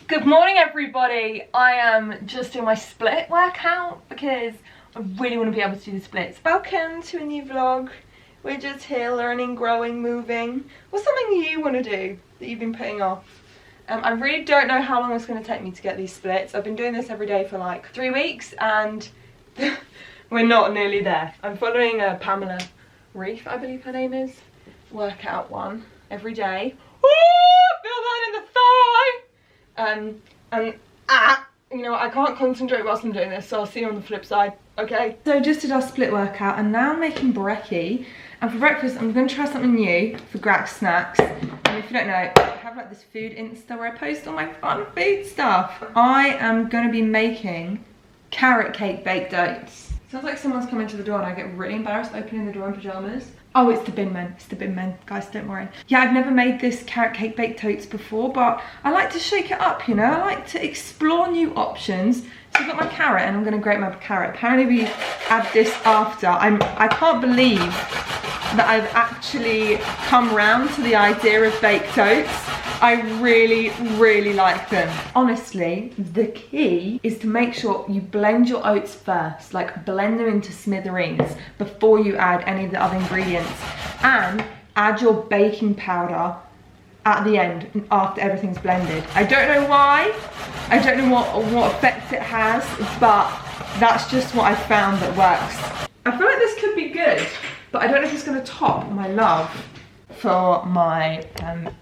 Good morning everybody. I am just doing my split workout because I really want to be able to do the splits. Welcome to a new vlog. We're just here learning, growing, moving. What's something you want to do that you've been putting off? I really don't know how long it's going to take me to get these splits. I've been doing this every day for like 3 weeks and we're not nearly there. I'm following Pamela Reef, I believe her name is, workout one every day. Ooh, feel that in the thigh! You know, I can't concentrate whilst I'm doing this, so I'll see you on the flip side, okay? So just did our split workout and now I'm making brekkie. And for breakfast, I'm gonna try something new for Grax Snacks. And if you don't know, I have like this food Insta where I post all my fun food stuff. I am gonna be making carrot cake baked oats. Sounds like someone's come into the door and I get really embarrassed opening the door in pajamas. Oh, it's the bin men. It's the bin men. Guys, don't worry. Yeah, I've never made this carrot cake baked oats before, but I like to shake it up, you know? I like to explore new options. So I've got my carrot and I'm gonna grate my carrot. Apparently we add this after. I can't believe that I've actually come round to the idea of baked oats. I really, really like them. Honestly, the key is to make sure you blend your oats first, like blend them into smithereens before you add any of the other ingredients, and add your baking powder at the end after everything's blended. I don't know why, I don't know what effect it has, but that's just what I found that works. I feel like this could be good, but I don't know if it's gonna top my love for my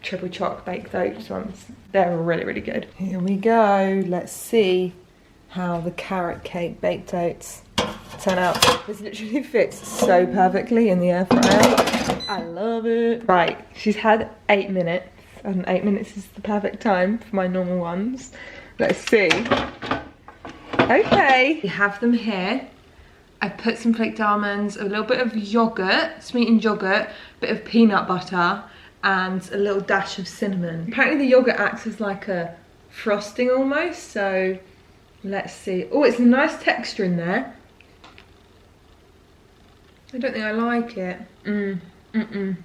triple choc baked oats ones. They're really, really good. Here we go. Let's see how the carrot cake baked oats turn out. This literally fits so perfectly in the air fryer. I love it. Right, she's had 8 minutes, and 8 minutes is the perfect time for my normal ones. Let's see. Okay, we have them here. I put some flaked almonds, a little bit of yogurt, sweetened yogurt, a bit of peanut butter, and a little dash of cinnamon. Apparently the yogurt acts as like a frosting almost, so let's see. Oh, it's a nice texture in there. I don't think I like it.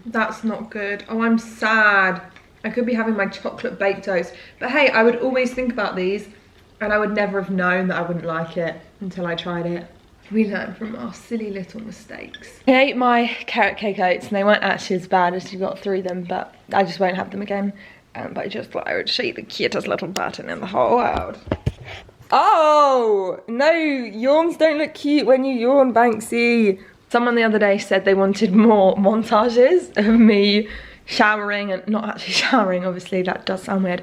That's not good. Oh, I'm sad. I could be having my chocolate baked oats. But hey, I would always think about these, and I would never have known that I wouldn't like it until I tried it. We learn from our silly little mistakes. I ate my carrot cake oats and they weren't actually as bad as you got through them, but I just won't have them again. But I just thought I would show you the cutest little button in the whole world. Oh, no, yawns don't look cute when you yawn, Banksy. Someone the other day said they wanted more montages of me showering, and not actually showering, obviously, that does sound weird.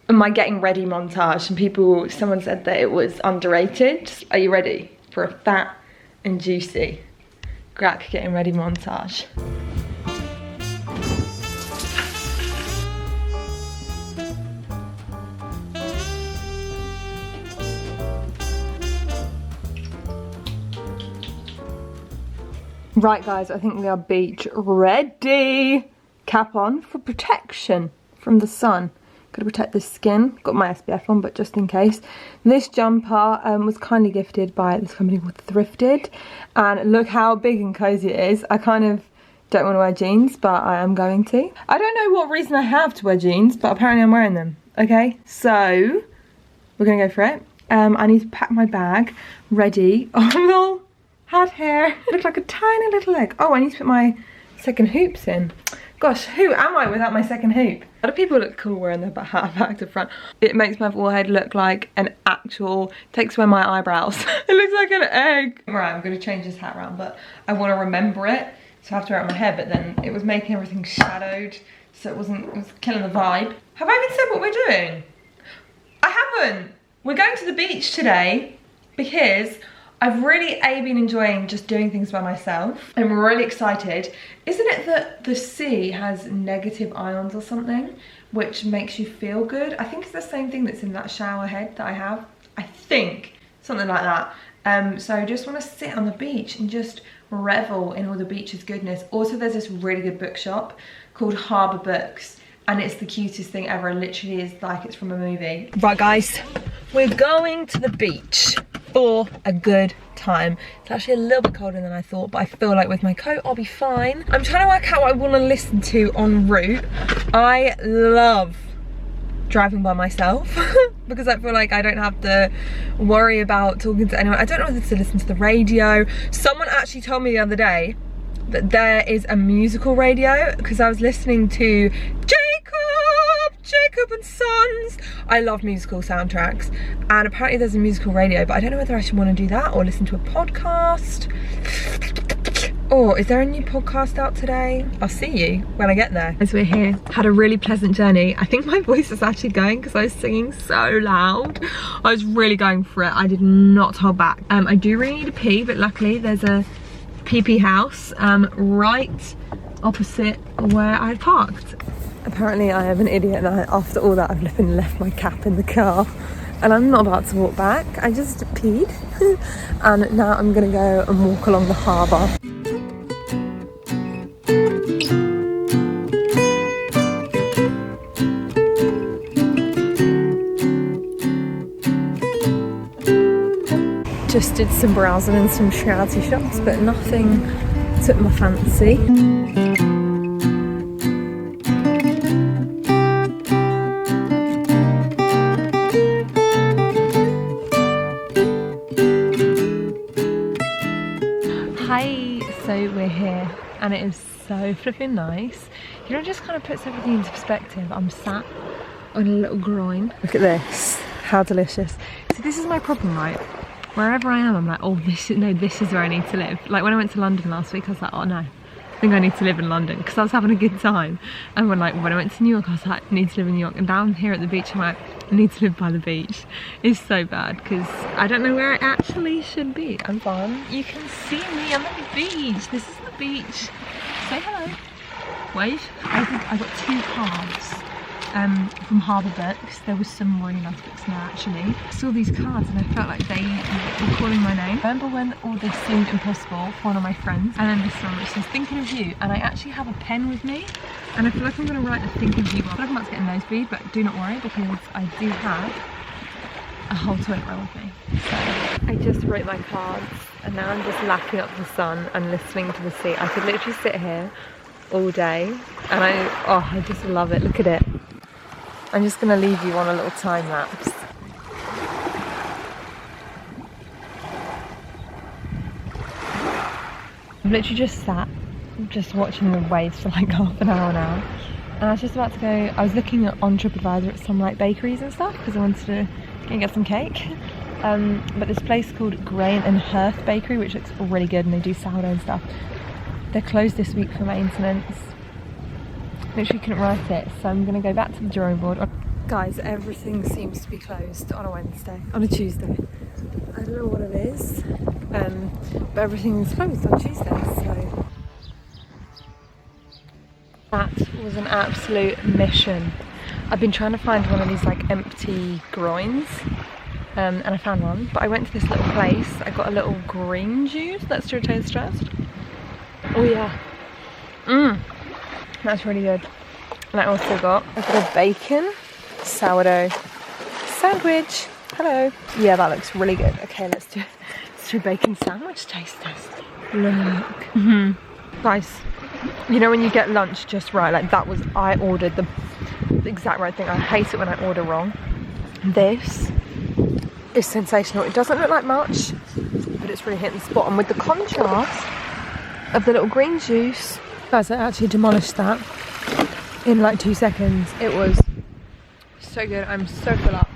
My getting ready montage, and someone said that it was underrated. Are you ready for a fat and juicy Grax getting ready montage? Right guys, I think we are beach ready. Cap on for protection from the sun. Gotta protect the skin. Got my SPF on, but just in case. This jumper was kindly gifted by this company called Thrifted, and look how big and cozy it is. I kind of don't want to wear jeans, but I am going to. I don't know what reason I have to wear jeans, but apparently I'm wearing them. Okay, so we're gonna go for it. I need to pack my bag ready. Oh no, had hair. Looks like a tiny little egg. Oh, I need to put my second hoops in. Gosh, who am I without my second hoop? A lot of people look cool wearing their hat back to front. It makes my forehead look like an actual, takes away my eyebrows. It looks like an egg. Right, I'm gonna change this hat around, but I wanna remember it, so I have to wear it on my head, but then it was making everything shadowed, so it was killing the vibe. Have I even said what we're doing? I haven't. We're going to the beach today because I've really been enjoying just doing things by myself. I'm really excited. Isn't it that the sea has negative ions or something, which makes you feel good? I think it's the same thing that's in that shower head that I have. I think, something like that. So I just want to sit on the beach and just revel in all the beach's goodness. Also, there's this really good bookshop called Harbour Books, and it's the cutest thing ever. It literally is like it's from a movie. Right guys, we're going to the beach for a good time. It's actually a little bit colder than I thought, but I feel like with my coat I'll be fine. I'm trying to work out what I want to listen to en route. I love driving by myself because I feel like I don't have to worry about talking to anyone. I don't know whether to listen to the radio. Someone actually told me the other day that there is a musical radio because I was listening to Jacob and Sons. I love musical soundtracks, and apparently there's a musical radio, but I don't know whether I should want to do that or listen to a podcast. Oh, is there a new podcast out today? I'll see you when I get there. As we're here, had a really pleasant journey. I think my voice is actually going because I was singing so loud. I was really going for it. I did not hold back. I do really need a pee, but luckily there's a pee house right opposite where I parked. Apparently I am an idiot now. After all that, I've left my cap in the car and I'm not about to walk back. I just peed and now I'm gonna go and walk along the harbour. Just did some browsing in some charity shops, but nothing took my fancy. Hi, so we're here and it is so flipping nice. You know, it just kind of puts everything into perspective. I'm sat on a little groin. Look at this, how delicious. So this is my problem, right? Wherever I am, I'm like, oh, this is where I need to live. Like when I went to London last week, I was like, oh no, I think I need to live in London because I was having a good time. And when I went to New York, I was like, I need to live in New York. And down here at the beach, I'm like, I need to live by the beach. It's so bad because I don't know where I actually should be. I'm fine. You can see me, I'm at the beach. This is the beach. Say hello. Wave. I got 2 cards. From Harbour Books. There was some really nice books there actually. I saw these cards and I felt like they were calling my name. Remember when all this seemed impossible for one of my friends? And then this one which says thinking of you, and I actually have a pen with me and I feel like I'm going to write the thinking of you one. I feel like I'm about to get a nosebleed, but do not worry because I do have a whole toilet roll with me. So I just wrote my cards and now I'm just lapping up the sun and listening to the sea. I could literally sit here all day and I just love it. Look at it. I'm just going to leave you on a little time lapse. I've literally just sat, just watching the waves for like half an hour now. And I was just about to go, I was looking on TripAdvisor at some like bakeries and stuff because I wanted to go and get some cake. But this place called Grain and Hearth Bakery, which looks really good and they do sourdough and stuff. They're closed this week for maintenance. Literally couldn't write it, so I'm gonna go back to the drawing board. Guys, everything seems to be closed on a Tuesday. I don't know what it is, but everything's closed on Tuesday, so. That was an absolute mission. I've been trying to find one of these like empty groins, and I found one, but I went to this little place, I got a little green juice, that's your taste test. Oh yeah. That's really good. And I also got a bit of bacon, sourdough sandwich. Hello. Yeah, that looks really good. Okay, let's do a bacon sandwich taste test. Look. Guys, you know when you get lunch just right, like that was, I ordered the exact right thing. I hate it when I order wrong. This is sensational. It doesn't look like much, but it's really hitting the spot. And with the contrast of the little green juice, guys, I actually demolished that in like 2 seconds. It was so good. I'm so full up.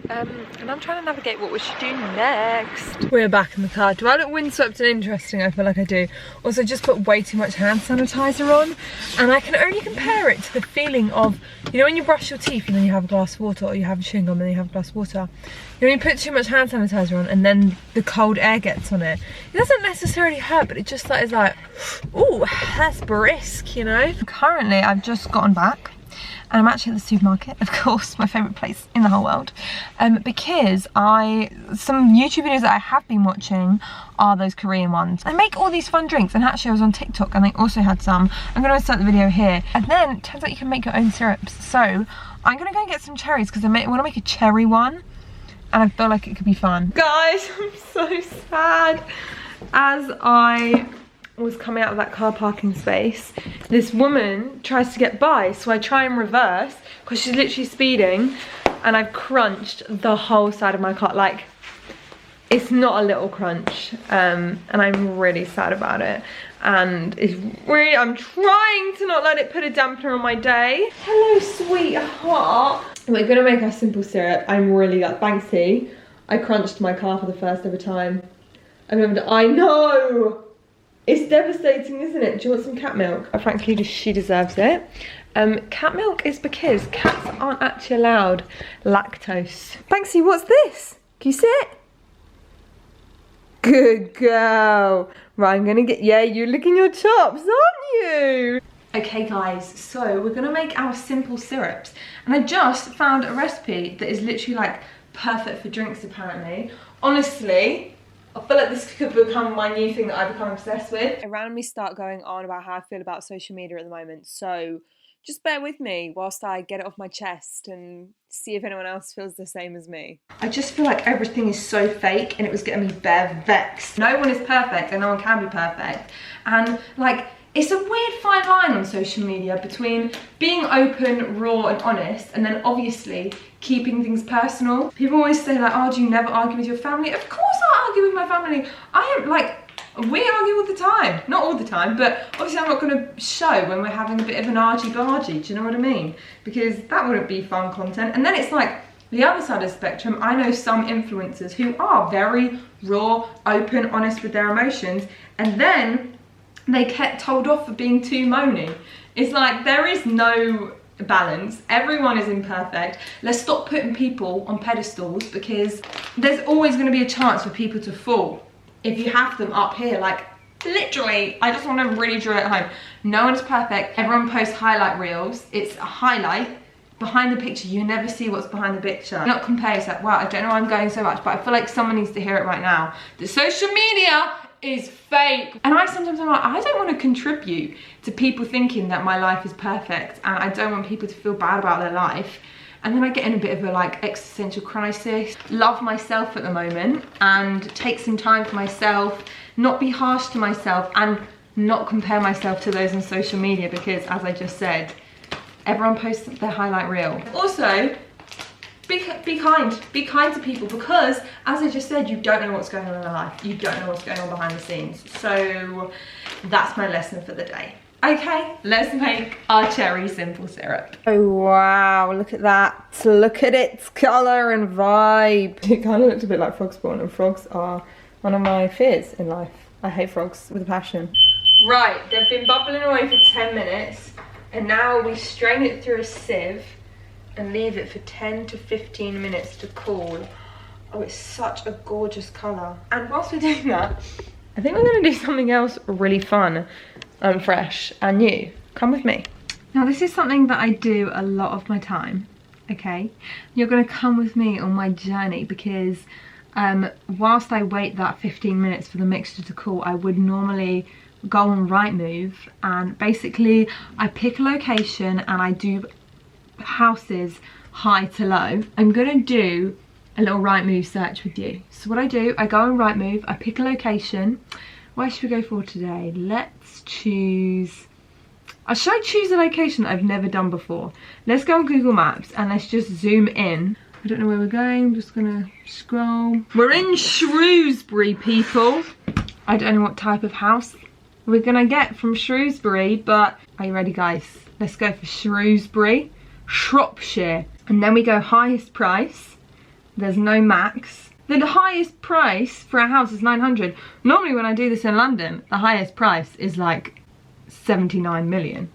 And I'm trying to navigate what we should do next. We're back in the car. Do I look windswept and interesting? I feel like I do. Also, just put way too much hand sanitizer on, and I can only compare it to the feeling of, you know, when you brush your teeth and then you have a glass of water, or you have chewing gum and then you have a glass of water. You know, when you put too much hand sanitizer on and then the cold air gets on it, it doesn't necessarily hurt, but it just like is like, ooh, that's brisk, you know. Currently, I've just gotten back. And I'm actually at the supermarket, of course, my favourite place in the whole world, because some YouTube videos that I have been watching are those Korean ones. They make all these fun drinks, and actually I was on TikTok and they also had some. I'm going to start the video here. And then it turns out you can make your own syrups. So I'm going to go and get some cherries because I want to make a cherry one, and I feel like it could be fun. Guys, I'm so sad. As I was coming out of that car parking space, this woman tries to get by, so I try and reverse because she's literally speeding, and I've crunched the whole side of my car. Like, it's not a little crunch, and I'm really sad about it. And it's really, I'm trying to not let it put a dampener on my day. Hello, sweetheart. We're gonna make our simple syrup. I'm really like, thanks, T. I crunched my car for the first ever time. I know. It's devastating, isn't it? Do you want some cat milk? Frankly, she deserves it. Cat milk is because cats aren't actually allowed lactose. Banksy, what's this? Can you sit? Good girl. Right, I'm gonna get, yeah, you're licking your chops, aren't you? Okay guys, so we're gonna make our simple syrups. And I just found a recipe that is literally like perfect for drinks apparently. Honestly, I feel like this could become my new thing that I become obsessed with. I randomly start going on about how I feel about social media at the moment, so just bear with me whilst I get it off my chest and see if anyone else feels the same as me. I just feel like everything is so fake and it was getting me bare vexed. No one is perfect and no one can be perfect. And like, it's a weird fine line on social media between being open, raw and honest, and then obviously keeping things personal. People always say like, oh, do you never argue with your family? Of course I argue with my family. I am like, we argue all the time. Not all the time, but obviously I'm not gonna show when we're having a bit of an argy-bargy, do you know what I mean? Because that wouldn't be fun content. And then it's like, the other side of the spectrum, I know some influencers who are very raw, open, honest with their emotions, and then they get told off for being too moany. It's like, there is no balance. Everyone is imperfect. Let's stop putting people on pedestals because there's always going to be a chance for people to fall. If you have them up here, like literally, I just want to really draw it home. No one's perfect. Everyone posts highlight reels. It's a highlight. Behind the picture, you never see what's behind the picture. Not compare yourself. Wow, I don't know why I'm going so much, but I feel like someone needs to hear it right now. The social media is fake. And I'm like, I don't want to contribute to people thinking that my life is perfect, and I don't want people to feel bad about their life. And then I get in a bit of a like existential crisis. Love myself at the moment and take some time for myself, not be harsh to myself and not compare myself to those on social media because, as I just said, everyone posts their highlight reel. Also, be kind to people because, as I just said, you don't know what's going on in their life. You don't know what's going on behind the scenes. So that's my lesson for the day. Okay, let's make our cherry simple syrup. Oh wow, look at that. Look at its colour and vibe. It kind of looks a bit like frog spawn, and frogs are one of my fears in life. I hate frogs with a passion. Right, they've been bubbling away for 10 minutes and now we strain it through a sieve and leave it for 10 to 15 minutes to cool. Oh, it's such a gorgeous colour. And whilst we're doing that, I think we're going to do something else really fun and fresh and new. Come with me. Now this is something that I do a lot of my time, okay? You're going to come with me on my journey because whilst I wait that 15 minutes for the mixture to cool, I would normally go on Rightmove and basically I pick a location and I do houses high to low. I'm going to do a little Rightmove search with you. So what I do, I go on Rightmove, I pick a location. Where should we go for today? Let's choose... Should I choose a location that I've never done before? Let's go on Google Maps and let's just zoom in. I don't know where we're going, I'm just gonna scroll. We're in Shrewsbury, people. I don't know what type of house we're gonna get from Shrewsbury, but are you ready, guys? Let's go for Shrewsbury, Shropshire. And then we go highest price. There's no max. The highest price for a house is 900. Normally when I do this in London, the highest price is like 79 million.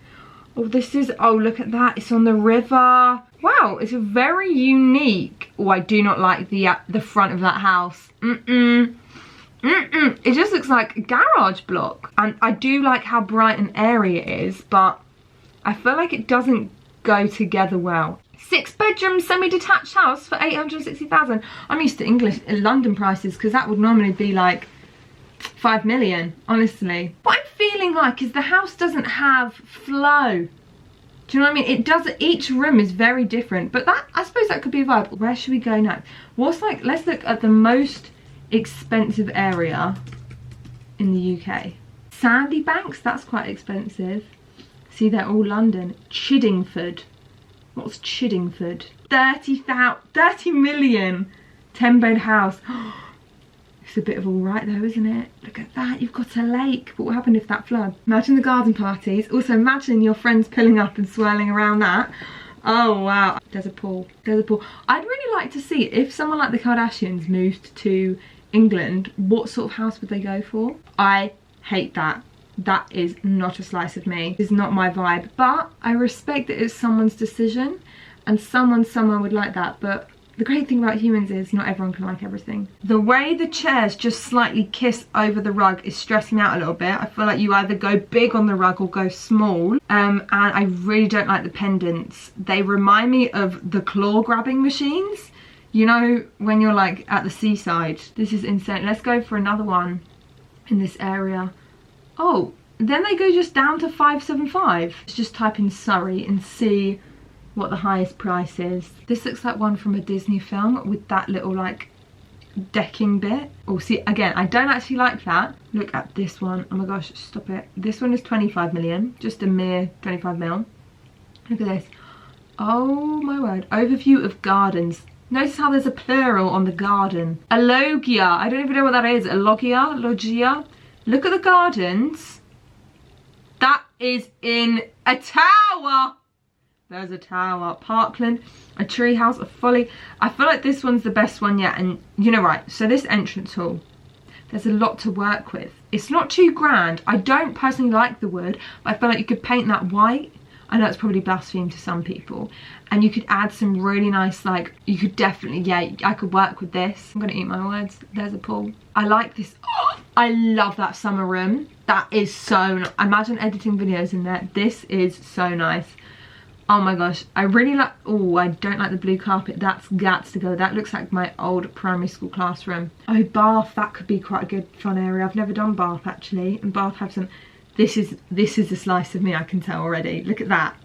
Oh, this is, oh, look at that. It's on the river. Wow, it's a very unique. Oh, I do not like the front of that house. It just looks like a garage block. And I do like how bright and airy it is, but I feel like it doesn't go together well. 6-bedroom semi-detached house for 860,000. I'm used to English London prices because that would normally be like 5 million, honestly. What I'm feeling like is the house doesn't have flow. Do you know what I mean? It does, each room is very different, but that, I suppose that could be a vibe. Where should we go next? What's like, let's look at the most expensive area in the UK. Sandy Banks, that's quite expensive. See, they're all London. Chiddingford. What's Chiddingford? 30 million. 10-bed house. It's a bit of all right though, isn't it? Look at that, you've got a lake. But what happened if that flooded? Imagine the garden parties. Also imagine your friends pulling up and swirling around that. Oh wow. There's a pool. There's a pool. I'd really like to see if someone like the Kardashians moved to England, what sort of house would they go for? I hate that. That is not a slice of me. It's not my vibe. But I respect that it's someone's decision and someone would like that. But the great thing about humans is not everyone can like everything. The way the chairs just slightly kiss over the rug is stressing me out a little bit. I feel like you either go big on the rug or go small. And I really don't like the pendants. They remind me of the claw grabbing machines. You know, when you're like at the seaside. This is insane. Let's go for another one in this area. Oh, then they go just down to 575. Let's just type in Surrey and see what the highest price is. This looks like one from a Disney film with that little like decking bit. Oh, see, again, I don't actually like that. Look at this one. Oh my gosh, stop it. This one is 25 million, just a mere 25 mil. Look at this. Oh my word. Overview of gardens. Notice how there's a plural on the garden. A logia. I don't even know what that is. A logia. Look at the gardens. That is in a tower. There's a tower. Parkland, a tree house, a folly. I feel like this one's the best one yet. And you know, right, so this entrance hall, there's a lot to work with. It's not too grand. I don't personally like the wood, but I feel like you could paint that white. I know it's probably blaspheme to some people. And you could add some really nice, like, you could definitely, yeah, I could work with this. I'm gonna eat my words. There's a pool. I like this. Oh, I love that summer room. That is so, imagine editing videos in there. This is so nice. Oh my gosh, I really like, oh, I don't like the blue carpet. That's got to go. That looks like my old primary school classroom. Oh, bath, that could be quite a good fun area. I've never done bath actually. And bath have some, this is a slice of me, I can tell already. Look at that.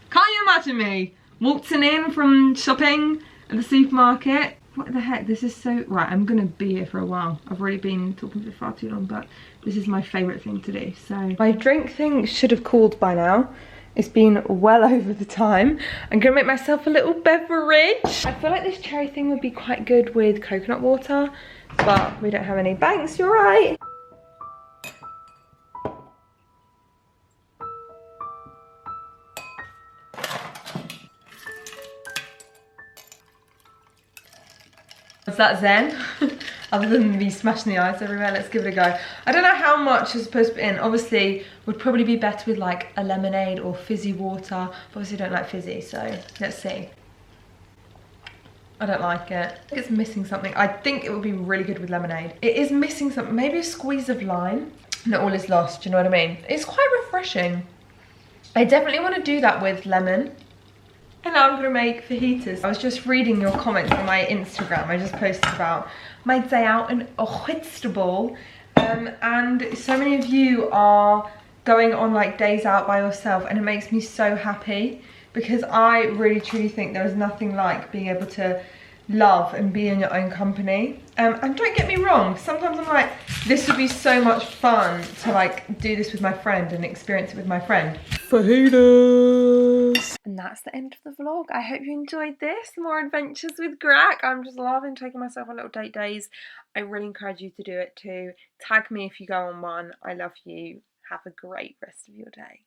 Can't you imagine me waltzing in from shopping at the supermarket? What the heck, this is so, right, I'm gonna be here for a while. I've already been talking for far too long, but this is my favourite thing to do, so. My drink thing should have cooled by now. It's been well over the time. I'm gonna make myself a little beverage. I feel like this cherry thing would be quite good with coconut water, but we don't have any. Banks, you're right. Was that zen? Other than me smashing the ice everywhere, let's give it a go. I don't know how much is supposed to be in. Obviously, would probably be better with like a lemonade or fizzy water. Obviously, I don't like fizzy, so let's see. I don't like it. I think it's missing something. I think it would be really good with lemonade. It is missing something. Maybe a squeeze of lime. Not all is lost, do you know what I mean? It's quite refreshing. I definitely want to do that with lemon. And now I'm gonna make fajitas. I was just reading your comments on my Instagram. I just posted about my day out in Whitstable. And so many of you are going on like days out by yourself, and it makes me so happy because I really truly think there is nothing like being able to love and be in your own company. And don't get me wrong, sometimes I'm like, this would be so much fun to like do this with my friend and experience it with my friend. Fajitas! And that's the end of the vlog. I hope you enjoyed this. More adventures with Greg. I'm just loving taking myself on little date days. I really encourage you to do it too. Tag me if you go on one. I love you. Have a great rest of your day.